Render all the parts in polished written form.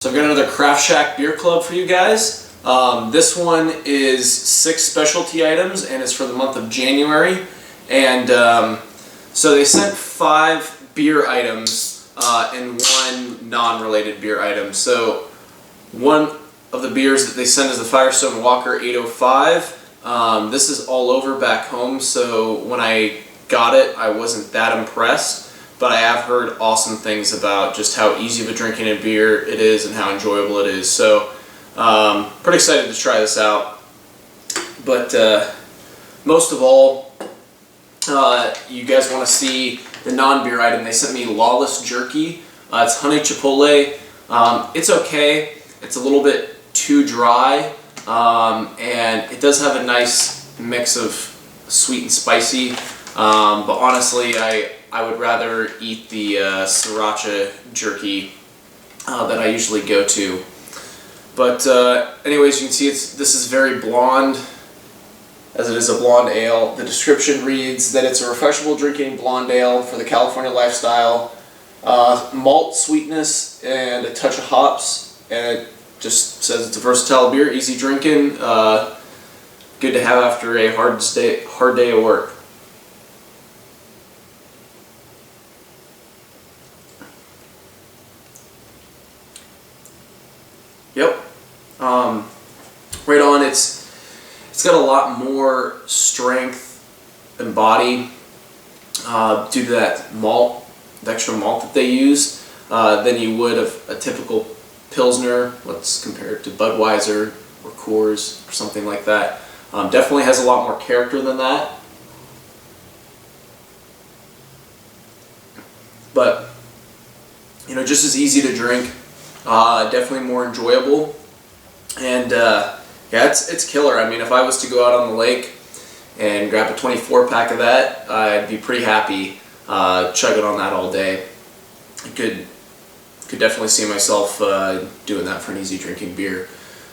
So I've got another CraftShack beer club for you guys. This one is 6 specialty items and it's for the month of January. And so they sent 5 beer items and 1 non-related beer item. So one of the beers that they sent is the Firestone Walker 805. This is all over back home, so when I got it I wasn't that impressed. But I have heard awesome things about just how easy of a drinking a beer it is and how enjoyable it is. So, pretty excited to try this out. But most of all, you guys want to see the non-beer item. They sent me Lawless Jerky. It's honey chipotle. It's okay. It's a little bit too dry, and it does have a nice mix of sweet and spicy. But honestly, I would rather eat the sriracha jerky that I usually go to. But anyways, you can see this is very blonde, as it is a blonde ale. The description reads that it's a refreshable drinking blonde ale for the California lifestyle. Malt sweetness and a touch of hops, and it just says it's a versatile beer, easy drinking, good to have after a hard day of work. Yep. Right on. It's got a lot more strength and body due to that malt, the extra malt that they use, than you would of a typical Pilsner. Let's compare it to Budweiser or Coors or something like that. Definitely has a lot more character than that. But, you know, just as easy to drink. Definitely more enjoyable, and yeah, it's killer. I mean, if I was to go out on the lake and grab a 24-pack of that, I'd be pretty happy chugging on that all day. I could definitely see myself doing that for an easy drinking beer.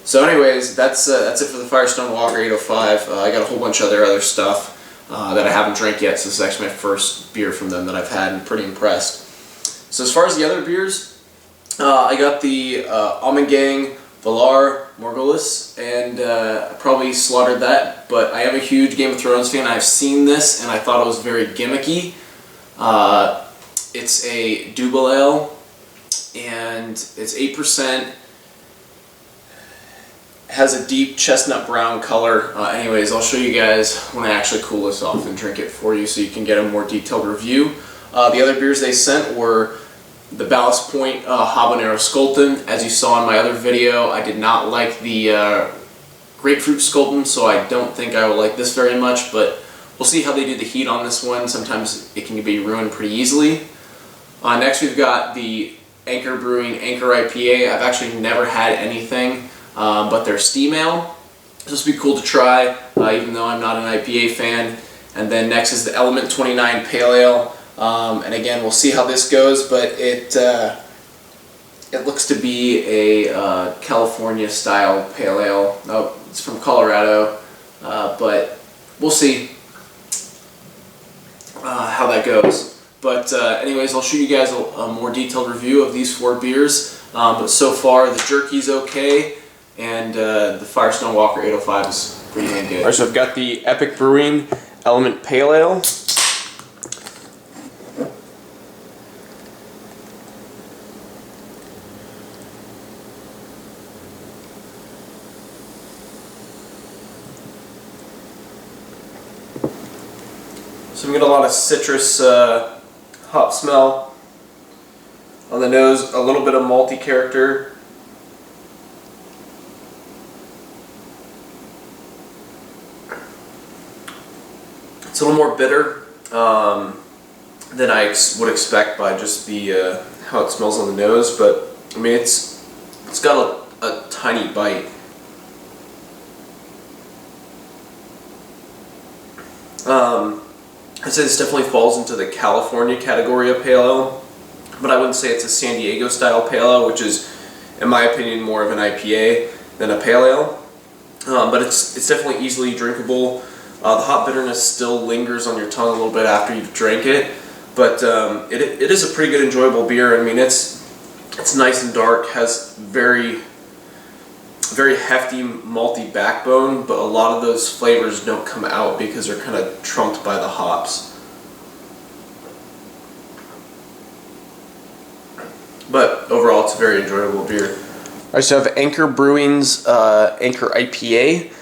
So anyways, that's it for the Firestone Walker 805. I got a whole bunch of other stuff that I haven't drank yet, so this is actually my first beer from them that I've had, and pretty impressed. So as far as the other beers, I got the Almond Gang Valar Morghulis, and I probably slaughtered that, but I am a huge Game of Thrones fan. I've seen this and I thought it was very gimmicky. It's a double ale, and it's 8%. Has a deep chestnut brown color. Anyways, I'll show you guys when I actually cool this off and drink it for you so you can get a more detailed review. The other beers they sent were the Ballast Point Habanero Sculpin. As you saw in my other video, I did not like the Grapefruit Sculpin, so I don't think I will like this very much, but we'll see how they do the heat on this one. Sometimes it can be ruined pretty easily. Next we've got the Anchor Brewing Anchor IPA. I've actually never had anything but their steam ale. This would be cool to try, even though I'm not an IPA fan. And then next is the Element 29 Pale Ale. And again, we'll see how this goes, but it looks to be a California style pale ale. Oh, it's from Colorado, but we'll see how that goes. But anyways, I'll show you guys a more detailed review of these 4 beers. But so far, the jerky's okay, and the Firestone Walker 805 is pretty dang good. Alright, so I've got the Epic Brewing Element Pale Ale. So we get a lot of citrus hop smell on the nose, a little bit of malty character. It's a little more bitter than I would expect by just the how it smells on the nose, but I mean it's got a tiny bite. I'd say this definitely falls into the California category of pale ale, but I wouldn't say it's a San Diego style pale ale, which is, in my opinion, more of an IPA than a pale ale. But it's definitely easily drinkable. The hop bitterness still lingers on your tongue a little bit after you've drank it, but it is a pretty good, enjoyable beer. I mean, it's It's nice and dark, has very hefty malty backbone, but a lot of those flavors don't come out because they're kind of trumped by the hops. But overall, it's a very enjoyable beer. Alright, so I have Anchor Brewing's Anchor IPA.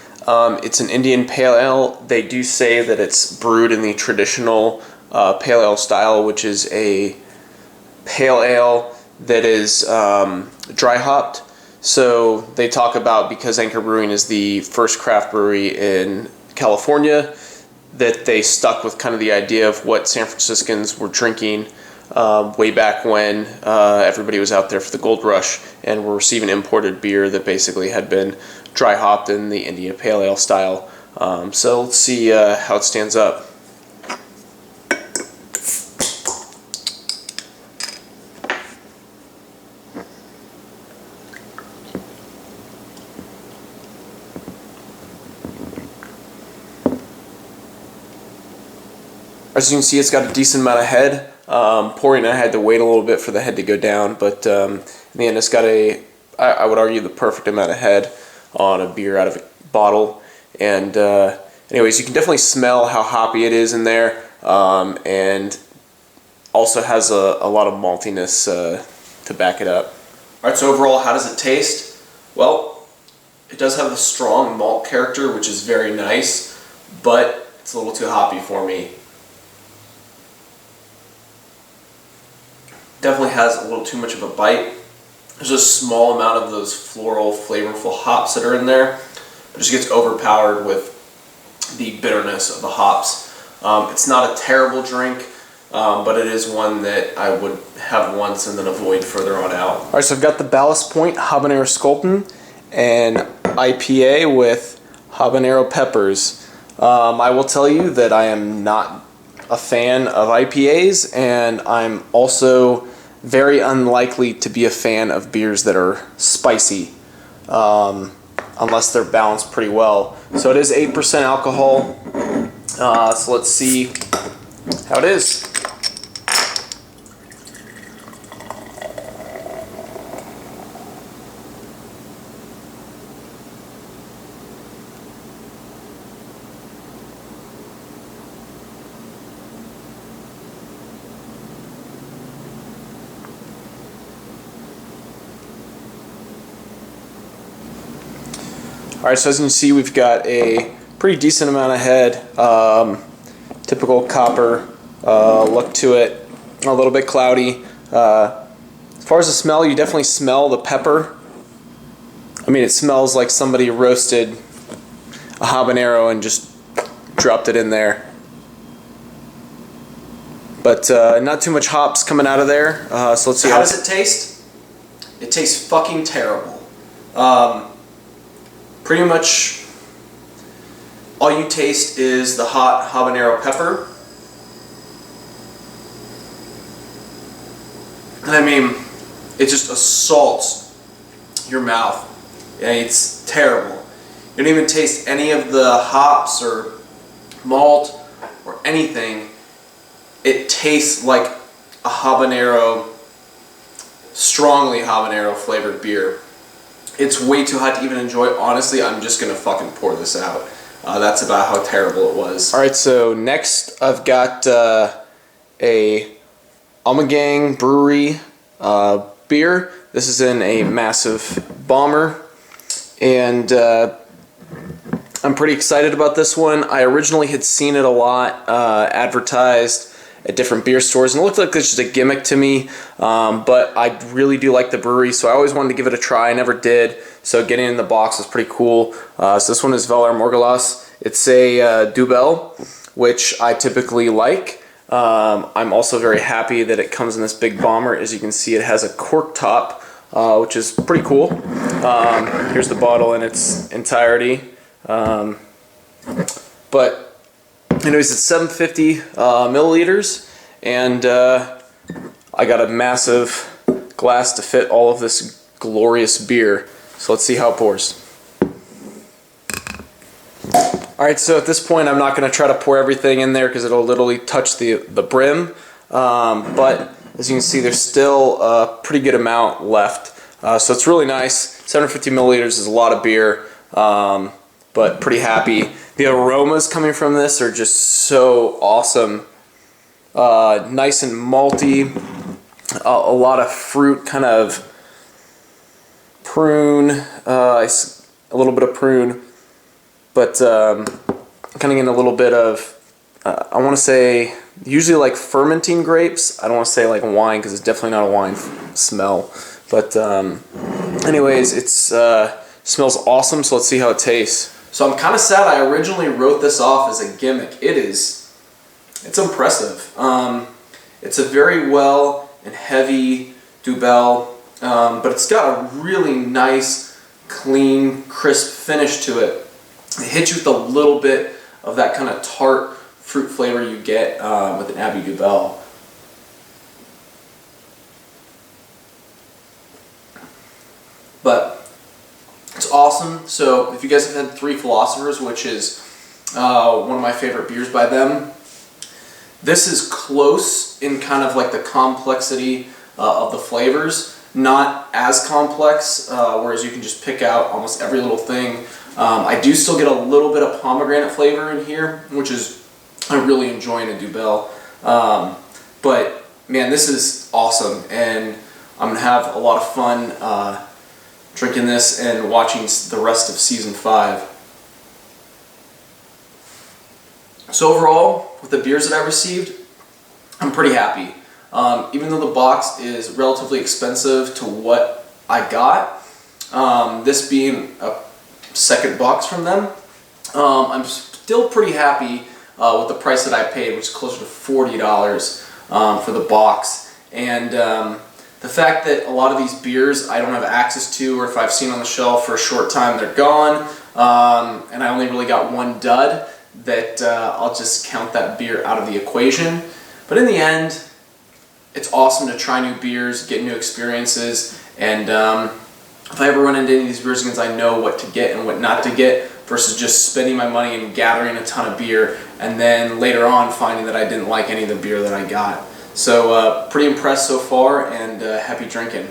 It's an Indian Pale Ale. They do say that it's brewed in the traditional Pale Ale style, which is a Pale Ale that is dry hopped. So they talk about, because Anchor Brewing is the first craft brewery in California, that they stuck with kind of the idea of what San Franciscans were drinking way back when everybody was out there for the gold rush and were receiving imported beer that basically had been dry hopped in the Indian Pale Ale style. So let's see how it stands up. As you can see, it's got a decent amount of head. Pouring, I had to wait a little bit for the head to go down, but in the end, it's got I would argue, the perfect amount of head on a beer out of a bottle. And anyways, you can definitely smell how hoppy it is in there, and also has a lot of maltiness to back it up. Alright, so overall, how does it taste? Well, it does have a strong malt character, which is very nice, but it's a little too hoppy for me. Definitely has a little too much of a bite. There's a small amount of those floral, flavorful hops that are in there. It just gets overpowered with the bitterness of the hops. It's not a terrible drink, but it is one that I would have once and then avoid further on out. All right, so I've got the Ballast Point Habanero Sculpin and IPA with habanero peppers. I will tell you that I am not a fan of IPAs, and I'm also very unlikely to be a fan of beers that are spicy, unless they're balanced pretty well. So it is 8% alcohol, so let's see how it is. Alright, so as you can see, we've got a pretty decent amount of head, typical copper look to it, a little bit cloudy. As far as the smell, you definitely smell the pepper. I mean, it smells like somebody roasted a habanero and just dropped it in there. But not too much hops coming out of there, so let's see how does it taste? It tastes fucking terrible. Pretty much all you taste is the hot habanero pepper. And I mean, it just assaults your mouth. Yeah, it's terrible. You don't even taste any of the hops or malt or anything. It tastes like a habanero, strongly habanero flavored beer. It's way too hot to even enjoy. Honestly, I'm just gonna fucking pour this out. That's about how terrible it was. Alright, so next I've got a Ommegang Brewery beer. This is in a massive bomber, and I'm pretty excited about this one. I originally had seen it a lot advertised at different beer stores, and it looked like it's just a gimmick to me, but I really do like the brewery, so I always wanted to give it a try. I never did, so getting it in the box was pretty cool. So this one is Valar Morgulás. It's a Dubel, which I typically like. I'm also very happy that it comes in this big bomber. As you can see, it has a cork top, which is pretty cool. Here's the bottle in its entirety. But anyways, it's 750 milliliters, and I got a massive glass to fit all of this glorious beer. So let's see how it pours. Alright, so at this point I'm not going to try to pour everything in there because it'll literally touch the brim, but As you can see, there's still a pretty good amount left. So it's really nice. 750 milliliters is a lot of beer, but pretty happy. The aromas coming from this are just so awesome. Nice and malty. A lot of fruit, kind of prune, a little bit of prune, but kind of getting a little bit of, I want to say, usually like fermenting grapes. I don't want to say like wine because it's definitely not a wine smell. But anyways, it smells awesome, so let's see how it tastes. So I'm kind of sad I originally wrote this off as a gimmick. It's impressive. It's a very well and heavy Dubbel, but it's got a really nice, clean, crisp finish to it. It hits you with a little bit of that kind of tart fruit flavor you get with an Abbey Dubbel. But it's awesome. So if you guys have had Three Philosophers, which is one of my favorite beers by them, this is close in kind of like the complexity of the flavors. Not as complex, whereas you can just pick out almost every little thing. I do still get a little bit of pomegranate flavor in here, which is I really enjoy in a Dubbel. But man, this is awesome, and I'm gonna have a lot of fun drinking this and watching the rest of season 5. So overall, with the beers that I received, I'm pretty happy. Even though the box is relatively expensive to what I got, this being a second box from them, I'm still pretty happy with the price that I paid, which is closer to $40 for the box. And the fact that a lot of these beers I don't have access to, or if I've seen on the shelf for a short time, they're gone, and I only really got one dud, that I'll just count that beer out of the equation. But in the end, it's awesome to try new beers, get new experiences, and if I ever run into any of these beers again, I know what to get and what not to get, versus just spending my money and gathering a ton of beer, and then later on finding that I didn't like any of the beer that I got. So pretty impressed so far, and happy drinking.